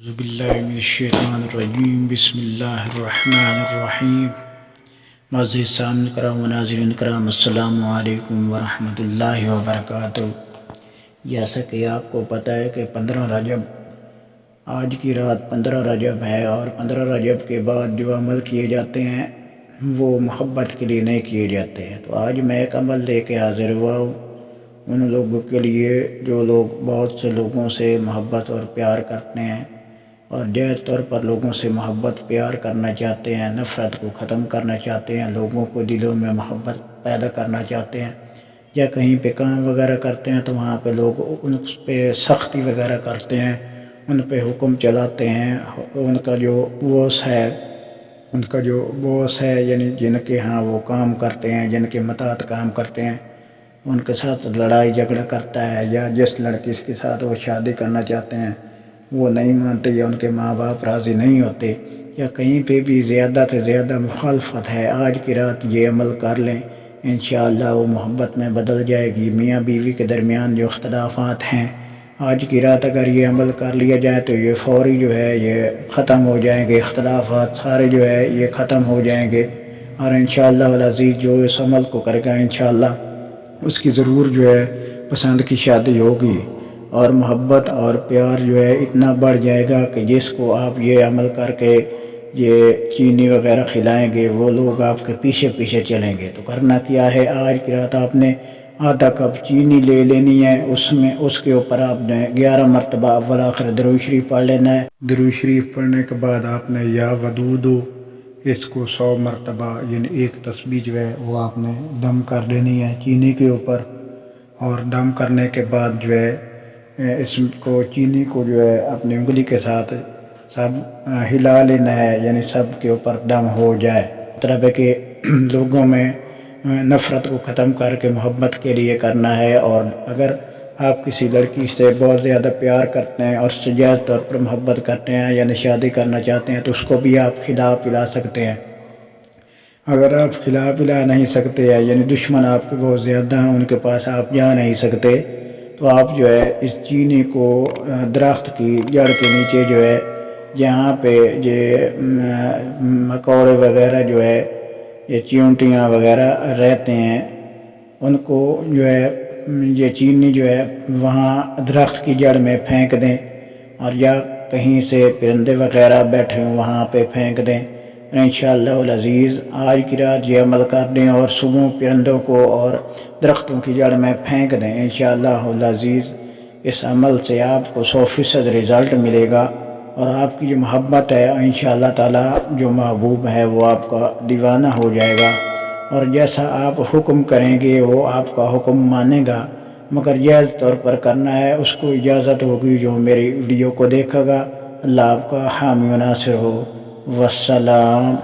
اعوذ باللہ من الشیطان الرجیم بسم اللہ الرحمن الرحیم معزز سامعین کرام و ناظرین کرام السلام علیکم ورحمۃ اللہ وبرکاتہ۔ جیسا کہ آپ کو پتہ ہے کہ 15 رجب آج کی رات 15 رجب ہے، اور 15 رجب کے بعد جو عمل کیے جاتے ہیں وہ محبت کے لیے نہیں کیے جاتے ہیں۔ تو آج میں ایک عمل لے کے حاضر ہوا ہوں ان لوگوں کے لیے جو لوگ بہت سے لوگوں سے محبت اور پیار کرتے ہیں اور جائز طور پر لوگوں سے محبت پیار کرنا چاہتے ہیں، نفرت کو ختم کرنا چاہتے ہیں، لوگوں کو دلوں میں محبت پیدا کرنا چاہتے ہیں، یا کہیں پہ کام وغیرہ کرتے ہیں تو وہاں پہ لوگ ان پہ سختی وغیرہ کرتے ہیں، ان پہ حکم چلاتے ہیں۔ ان کا جو بوس ہے یعنی جن کے ہاں وہ کام کرتے ہیں، جن کے متحد کام کرتے ہیں، ان کے ساتھ لڑائی جھگڑا کرتا ہے، یا جس لڑکی کے ساتھ وہ شادی کرنا چاہتے ہیں وہ نہیں مانتے، یا ان کے ماں باپ راضی نہیں ہوتے، یا کہیں پہ بھی زیادہ سے زیادہ مخالفت ہے، آج کی رات یہ عمل کر لیں، انشاءاللہ وہ محبت میں بدل جائے گی۔ میاں بیوی کے درمیان جو اختلافات ہیں، آج کی رات اگر یہ عمل کر لیا جائے تو یہ فوری جو ہے یہ ختم ہو جائیں گے، اختلافات سارے جو ہے یہ ختم ہو جائیں گے، اور انشاءاللہ العزیز جو اس عمل کو کرے گا انشاءاللہ اس کی ضرور جو ہے پسند کی شادی ہوگی، اور محبت اور پیار جو ہے اتنا بڑھ جائے گا کہ جس کو آپ یہ عمل کر کے یہ چینی وغیرہ کھلائیں گے وہ لوگ آپ کے پیچھے پیچھے چلیں گے۔ تو کرنا کیا ہے، آج کی رات آپ نے آدھا کپ چینی لے لینی ہے، اس کے اوپر آپ نے 11 مرتبہ اول آخر درود شریف پڑھ لینا ہے۔ درود شریف پڑھنے کے بعد آپ نے یا ودودو اس کو 100 مرتبہ یعنی ایک تسبیح جو ہے وہ آپ نے دم کر دینی ہے چینی کے اوپر، اور دم کرنے کے بعد جو ہے اس کو چینی کو جو ہے اپنی انگلی کے ساتھ سب ہلا لینا ہے، یعنی سب کے اوپر دم ہو جائے۔ مطلب ہے کہ لوگوں میں نفرت کو ختم کر کے محبت کے لیے کرنا ہے، اور اگر آپ کسی لڑکی سے بہت زیادہ پیار کرتے ہیں اور اس سے جائز طور پر محبت کرتے ہیں یعنی شادی کرنا چاہتے ہیں تو اس کو بھی آپ کھلا پلا سکتے ہیں۔ اگر آپ کھلا پلا نہیں سکتے ہیں یعنی دشمن آپ کے بہت زیادہ ہیں، ان کے پاس آپ جا نہیں سکتے، تو آپ جو ہے اس چینی کو درخت کی جڑ کے نیچے جو ہے جہاں پہ یہ مکوڑے وغیرہ جو ہے یہ چیونٹیاں وغیرہ رہتے ہیں ان کو جو ہے یہ چینی جو ہے وہاں درخت کی جڑ میں پھینک دیں، اور یا کہیں سے پرندے وغیرہ بیٹھے ہوں وہاں پہ پھینک دیں۔ انشاءاللہ العزیز آج کی رات یہ عمل کر دیں اور صبح پرندوں کو اور درختوں کی جڑ میں پھینک دیں، انشاءاللہ العزیز اس عمل سے آپ کو 100% رزلٹ ملے گا، اور آپ کی جو محبت ہے انشاءاللہ تعالی جو محبوب ہے وہ آپ کا دیوانہ ہو جائے گا، اور جیسا آپ حکم کریں گے وہ آپ کا حکم مانے گا، مگر جائز طور پر کرنا ہے، اس کو اجازت ہوگی جو میری ویڈیو کو دیکھے گا۔ اللہ آپ کا حامی و ناصر ہو، والسلام۔